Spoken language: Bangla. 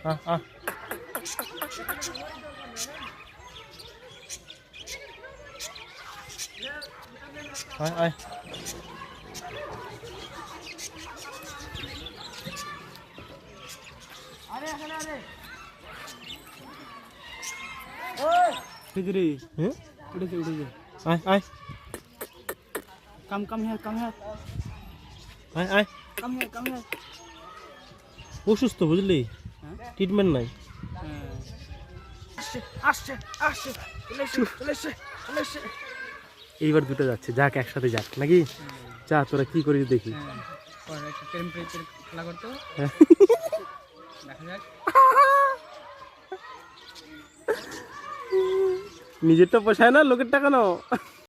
আয় অসুস্থ বুঝলি, ট্রিটমেন্ট নাই। এইবার দুটো যাচ্ছে, যাক একসাথে যাক নাকি? যা তোরা কি করিস দেখি। নিজেরটা পোষায় না, লোকের টাকা নাও।